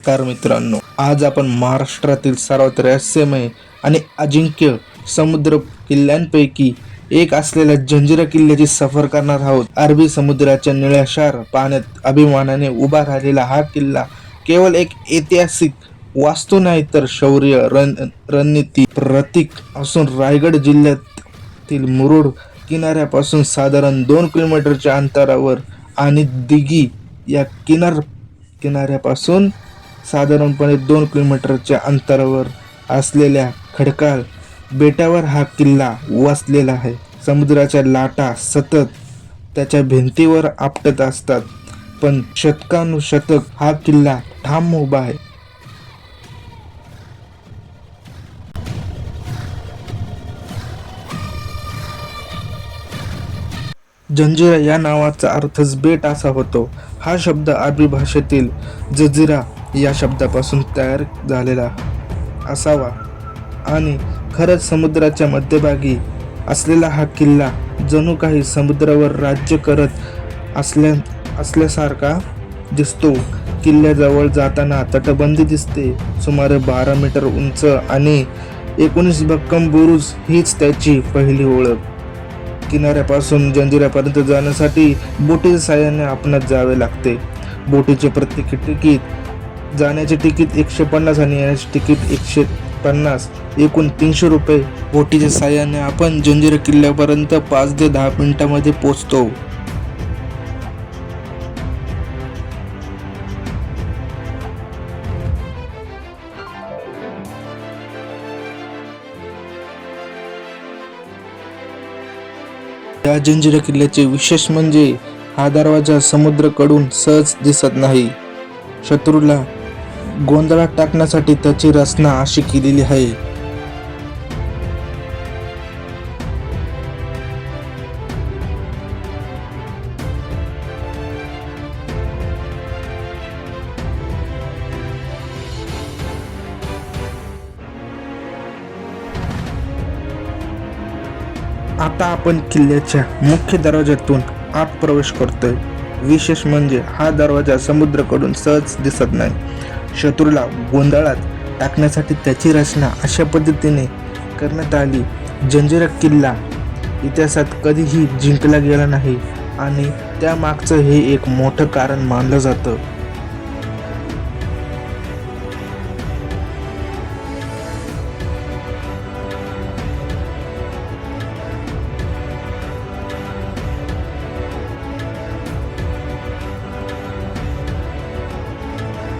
नमस्कार मित्रांनो, आज आपण महाराष्ट्रातील सर्वात रहस्यमय आणि अजिंक्य समुद्र किल्ल्यांपैकी एक असलेल्या जंजिरा किल्ल्याची सफर करणार आहोत. अरबी समुद्राच्या निळ्याशार पाण्यात अभिमानाने उभा राहिलेला हा किल्ला केवळ एक ऐतिहासिक वास्तू नाही तर शौर्य, रणनीती प्रतीक असून रायगड जिल्ह्यातील मुरुड किनाऱ्यापासून साधारण 2 किलोमीटरच्या अंतरावर आणि दिघी या किनाऱ्यापासून साधारणपणे 2 किलोमीटरच्या अंतरावर असलेल्या खडकाळ बेटावर हा किल्ला वसलेला आहे. समुद्राच्या लाटा सतत त्याच्या भिंतीवर आपटत असतात, पण शतकानुशतक हा किल्ला ठाम उभा आहे. जंजिरा या नावाचा अर्थच बेट असा होतो. हा शब्द अरबी भाषेतील जझीरा या शब्दापासून तयार झालेला असावा आणि खरंच समुद्राच्या मध्यभागी असलेला हा किल्ला जणू काही समुद्रावर राज्य करत असल्यासारखा दिसतो. किल्ल्याजवळ जाताना तटबंदी दिसते. सुमारे 12 मीटर उंच आणि 19 भक्कम बुरुज हीच त्याची पहिली ओळख. किनाऱ्यापासून जंजिऱ्यापर्यंत जाण्यासाठी बोटीच्या साहाय्याने आपणास जावे लागते. बोटीचे प्रत्येक तिकीट, जाण्याचे तिकीट 150 आणि येण्याचे तिकीट 150, एकूण 300 रुपये. बोटीच्या साहाय्याने आपण जंजिरा किल्ल्यापर्यंत 5 ते 10 मिनिटांमध्ये पोहोचतो. या जंजिरा किल्ल्याचे विशेष म्हणजे हा दरवाजा समुद्राकडून सहज दिसत नाही. शत्रूला गोंधळात टाकण्यासाठी त्याची रचना अशी केलेली आहे. आता आपण किल्ल्याच्या मुख्य दरवाज्यातून आत प्रवेश करतोय. विशेष म्हणजे हा दरवाजा समुद्राकडून सहज दिसत नाही. शत्रूला गोंधळात टाकण्यासाठी त्याची रचना अशा पद्धतीने करण्यात आली. जंजिरा किल्ला इतिहासात कधीही जिंकला गेला नाही आणि त्यामागचं हे एक मोठं कारण मानलं जातं.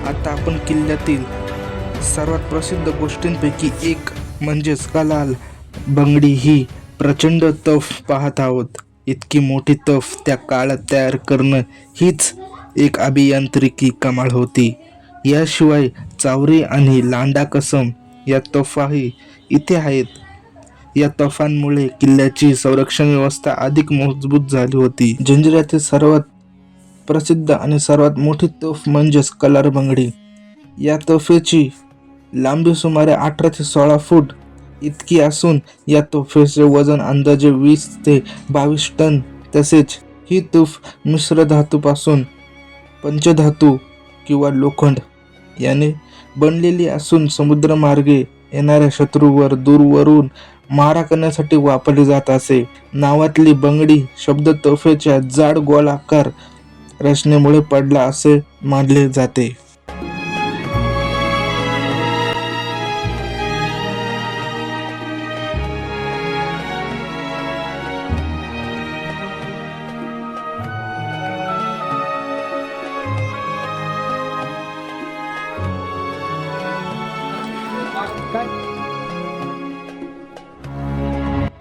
आता आपण किल्ल्यातील सर्वात प्रसिद्ध गोष्टींपैकी एक म्हणजेच कलाल बंगडी ही प्रचंड तफ पाहत आहोत. इतकी मोठी तफ त्या काळात तयार करणं हीच एक अभियांत्रिकी कमाल होती. याशिवाय चावरी आणि लांडा कसम या तोफाही इथे आहेत. या तोफांमुळे किल्ल्याची संरक्षण व्यवस्था अधिक मजबूत झाली होती. जंजिऱ्यातील सर्वात प्रसिद्ध आणि सर्वात मोठी तोफ म्हणजेच कलाल बंगडी. या तोफेची लांबी सुमारे 18 ते 16 फूट इतकी असून या तोफेचे वजन अंदाजे 20 ते 22 टन. तसेच ही तोफ मिश्र धातूपासून पंचधातू किंवा लोखंड याने बनलेली असून समुद्रमार्गे येणाऱ्या शत्रूवर दूरवरून मारा करण्यासाठी वापरली जात असे. नावातली बंगडी शब्द तोफेच्या जाड गोलाकार रचनेमुळे पडला असे मानले जाते.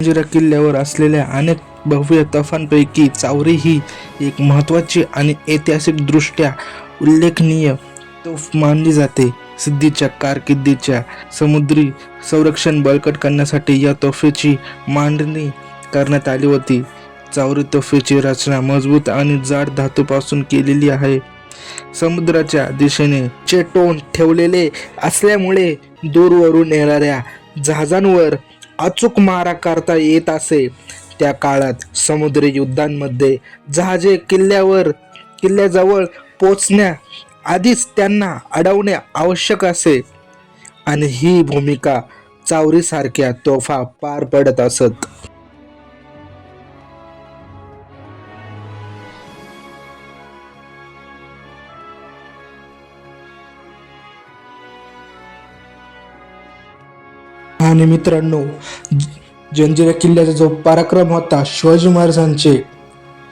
जंजिरा किल्ल्यावर असलेल्या अनेक भव्य तोफांपैकी चावरी ही एक महत्त्वाची आणि ऐतिहासिकदृष्ट्या उल्लेखनीय तोफ मानली जाते. सिद्धीच्या कारकिर्दीच्या समुद्री संरक्षण बळकट करण्यासाठी या तोफेची मांडणी करण्यात आली होती. चावरी तोफेची रचना मजबूत आणि जाड धातूपासून केलेली आहे. समुद्राच्या दिशेने चेटोन ठेवलेले असल्यामुळे दूरवरून येणाऱ्या जहाजांवर अचूक मारा करता येत असे. त्या काळात समुद्री युद्धांमध्ये जहाजे किल्ल्याजवळ पोचण्या आधीच त्यांना अडवणे आवश्यक असे आणि ही भूमिका चावरीसारख्या तोफा पार पडत असत. आणि मित्रांनो, जंजिरा किल्ल्याचा जो पराक्रम होता शिवाजी महाराजांचे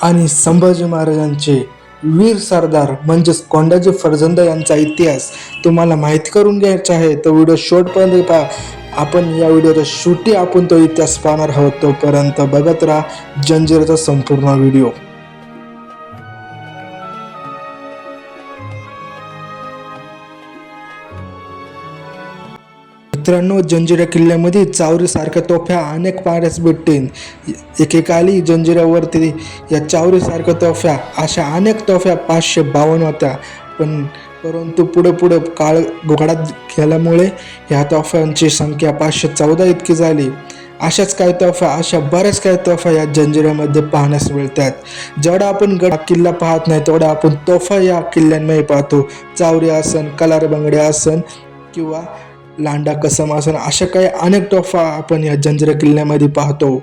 आणि संभाजी महाराजांचे वीर सरदार म्हणजेच कोंडाजी फर्जंदा यांचा इतिहास तुम्हाला माहिती करून घ्यायचा आहे तर व्हिडिओ शेवटपर्यंत पहा. आपण या व्हिडिओचा शेवटी आपण तो इतिहास पाहणार आहोत. तोपर्यंत बघत राहा जंजिराचा संपूर्ण व्हिडिओ. मित्रांनो, जंजिरा किल्ल्यामध्ये चावरीसारख्या तोफ्या अनेक पाहायला भेटतील. एकेकाली जंजिऱ्यावरती या चावरीसारख्या तोफ्या अशा अनेक तोफ्या 552 होत्या. परंतु पुढे काळ घोडात गेल्यामुळे ह्या तोफ्यांची संख्या 514 इतकी झाली. अशाच काही तोफ्या अशा बऱ्याच काही तोफ्या या जंजिऱ्यामध्ये पाहण्यास मिळतात. जेवढा आपण गड किल्ला पाहत नाही तेवढा आपण तोफा या किल्ल्यांमध्ये पाहतो. चावरी आसन, कलार बंगडे आसन किंवा लांडा कसम आसन अशा काही अनेक तोफा आपण या जंजिरा किल्ल्यामध्ये पाहतो.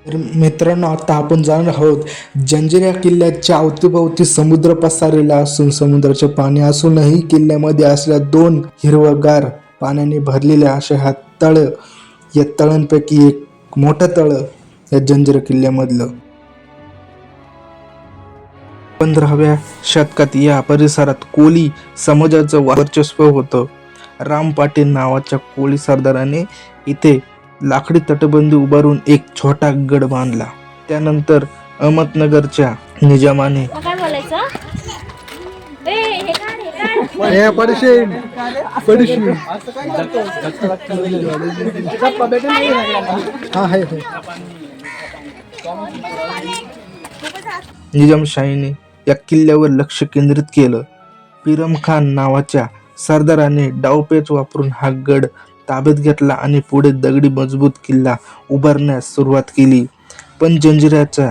तर मित्रांनो, आता आपण जाणार आहोत जंजिरा किल्ल्याच्या अवतीभोवती समुद्र पसरलेला असून समुद्राचे पाणी असूनही किल्ल्यामध्ये असलेल्या 2 हिरवगार पाण्याने भरलेल्या अशा ह्या तळ, या तळांपैकी एक मोठं तळ या जंजिरा किल्ल्यामधलं. 15व्या शतकात या परिसरात कोळी समाजाचं वर्चस्व होतं. राम पाटील नावाच्या कोळी सरदाराने इथे लाकडी तटबंदी उभारून एक छोटा गड बांधला. त्यानंतर अहमदनगरच्या निजामाने निजामशाहीने या किल्ल्यावर लक्ष केंद्रित केलं. पिरम खान नावाच्या सरदाराने डावपेच वापरून हा गड ताब्यात घेतला आणि पुढे दगडी मजबूत किल्ला उभारण्यास सुरुवात केली. पण जंजिऱ्याचा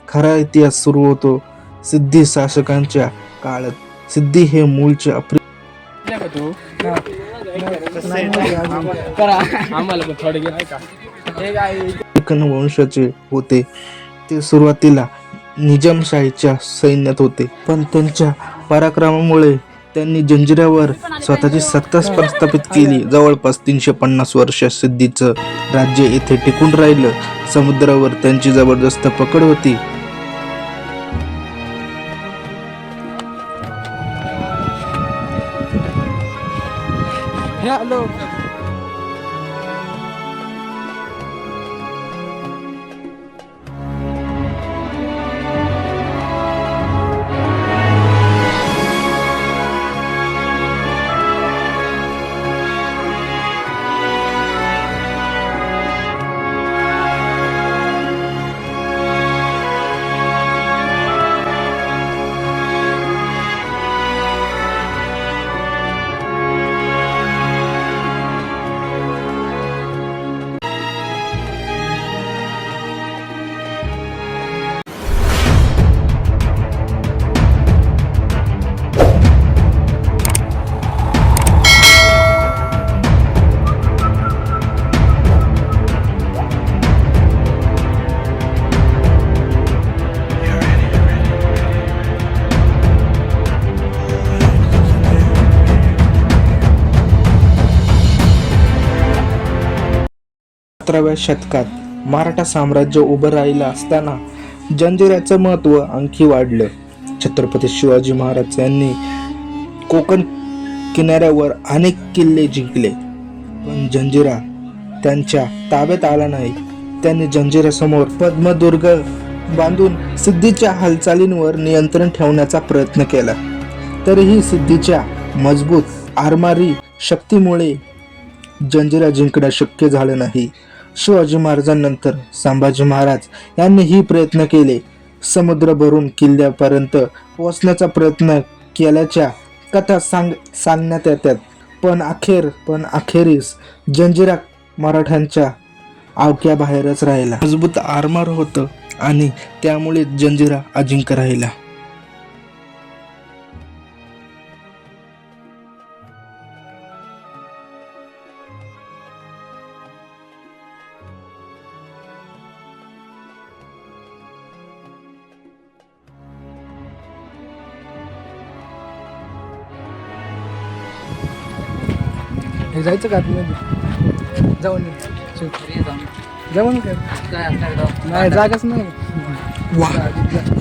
खरा इतिहास सुरू होतो सिद्धी शासकांच्या काळात. सिद्धी हे मूळचे आफ्रिकन वंशाचे होते. ते सुरुवातीला निजामशाहीच्या सैन्यात होते, पण त्यांच्या पराक्रमामुळे त्यांनी जंजिऱ्यावर स्वतःची सत्ता प्रस्थापित केली. जवळपास 350 वर्ष सिद्धीचं राज्य येथे टिकून राहिलं. समुद्रावर त्यांची जबरदस्त पकड होती. सतराव्या शतकात मराठा साम्राज्य उभं राहिलं असताना जंजिऱ्याचं महत्त्व आणखी वाढलं. छत्रपती शिवाजी महाराज यांनी कोकण किनाऱ्यावर अनेक किल्ले जिंकले, पण जंजिरा त्यांच्या ताब्यात आला नाही. त्यांनी जंजिरासमोर पद्मदुर्ग बांधून सिद्धीच्या हालचालींवर नियंत्रण ठेवण्याचा प्रयत्न केला. तरीही सिद्धीच्या मजबूत आरमारी शक्तीमुळे जंजिरा जिंकणं शक्य झालं नाही. शिवाजी महाराजांनंतर संभाजी महाराज यांनीही प्रयत्न केले. समुद्र भरून किल्ल्यापर्यंत पोहोचण्याचा प्रयत्न केल्याच्या कथा सांगण्यात येतात. पण अखेरीस जंजिरा मराठ्यांच्या आवक्याबाहेरच राहिला. मजबूत आरमार होतं आणि त्यामुळे जंजिरा अजिंक्य राहिला. हे जायचं का आतमध्ये? जाऊन जाऊन काय नाही, जागाच नाही. वा,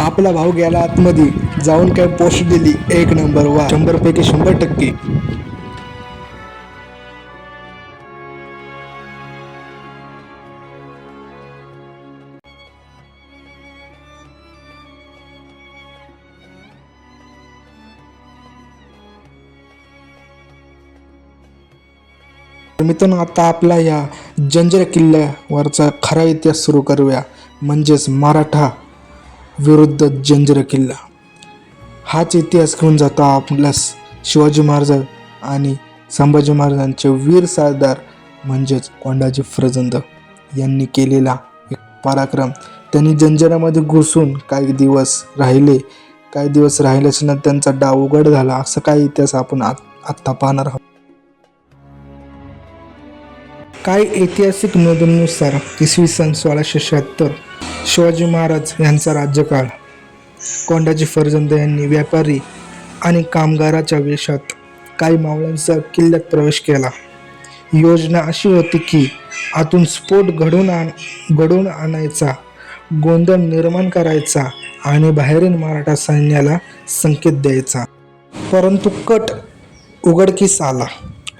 आपला भाऊ गेला आतमध्ये जाऊन काय पोस्ट दिली. एक नंबर. वा, 100 पैकी 100%. मित्रांनो, आता आपला या जंजिरा किल्ल्यावरचा खरा इतिहास सुरू करूया, म्हणजेच मराठा विरुद्ध जंजिरा किल्ला. हाच इतिहास घेऊन जातो आपल्यास शिवाजी महाराज आणि संभाजी महाराजांचे वीर सरदार म्हणजेच कोंडाजी फर्जंद यांनी केलेला एक पराक्रम. त्यांनी जंजिरामध्ये घुसून काही दिवस राहिल्याच्या नंतर त्यांचा डाव उघड झाला. असं काही इतिहास आपण आत्ता पाहणार आहोत. काही ऐतिहासिक नोंदींनुसार इसवी सन 1676 शिवाजी महाराज यांचा राज्यकाळ. कोंडाजी फर्जंद यांनी व्यापारी आणि कामगाराच्या वेशात काही मावळ्यांसह किल्ल्यात प्रवेश केला. योजना अशी होती की आतून स्फोट घडवून आणायचा, गोंधळ निर्माण करायचा आणि बाहेरील मराठा सैन्याला संकेत द्यायचा. परंतु कट उघडकीस आला.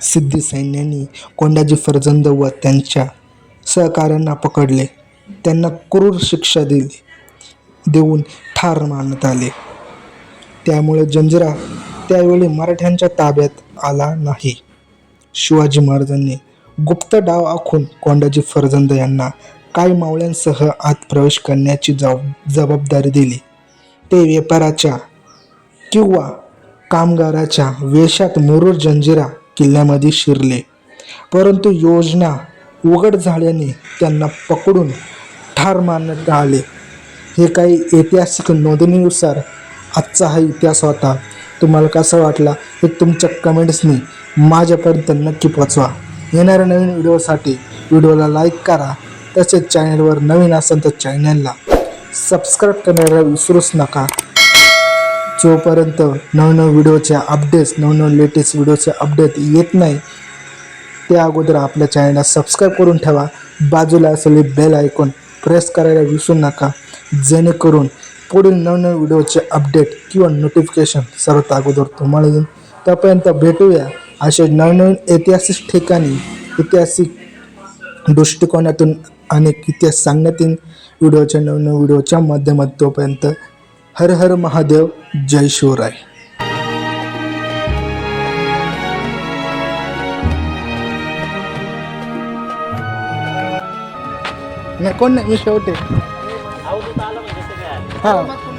सिद्धी सैन्याने कोंडाजी फर्जंद व त्यांच्या सहकाऱ्यांना पकडले. त्यांना क्रूर शिक्षा देऊन ठार मारण्यात आले. त्यामुळे जंजिरा त्यावेळी मराठ्यांच्या ताब्यात आला नाही. शिवाजी महाराजांनी गुप्त डाव आखून कोंडाजी फर्जंद यांना काही मावळ्यांसह आत प्रवेश करण्याची जबाबदारी दिली. ते व्यापाऱ्याच्या किंवा कामगाराच्या वेशात मुरुड जंजिरा किल्ल्यामध्ये शिरले. परंतु योजना उघड झाल्याने त्यांना पकडून ठार मारण्यात आले. हे काही ऐतिहासिक नोंदणीनुसार आजचा हा इतिहास होता. तुम्हाला कसं वाटला हे तुमच्या कमेंट्सनी माझ्यापर्यंत नक्की पोचवा. येणाऱ्या नवीन व्हिडिओसाठी व्हिडिओला लाईक करा. तसेच चॅनलवर नवीन असेल तर चॅनलला सबस्क्राईब करायला विसरूच नका. जोपर्यंत नवनवीन व्हिडिओच्या अपडेट्स, नवनवीन लेटेस्ट व्हिडिओचे अपडेट येत नाही त्या अगोदर आपल्या चॅनलला सबस्क्राईब करून ठेवा. बाजूला असलेले बेल आयकॉन प्रेस करायला विसरू नका, जेणेकरून पुढील नवनवीन व्हिडिओचे अपडेट किंवा नोटिफिकेशन सर्वात अगोदर तुम्हाला येईल. तोपर्यंत भेटूया असे नवनवीन ऐतिहासिक ठिकाणी, ऐतिहासिक दृष्टिकोनातून अनेक इतिहास सांगण्यात येईल व्हिडिओच्या नवनवीन व्हिडिओच्या माध्यमातून. तोपर्यंत हर हर महादेव, जय शिवराय. नाही, कोण नाही, मी शेवटे. हां.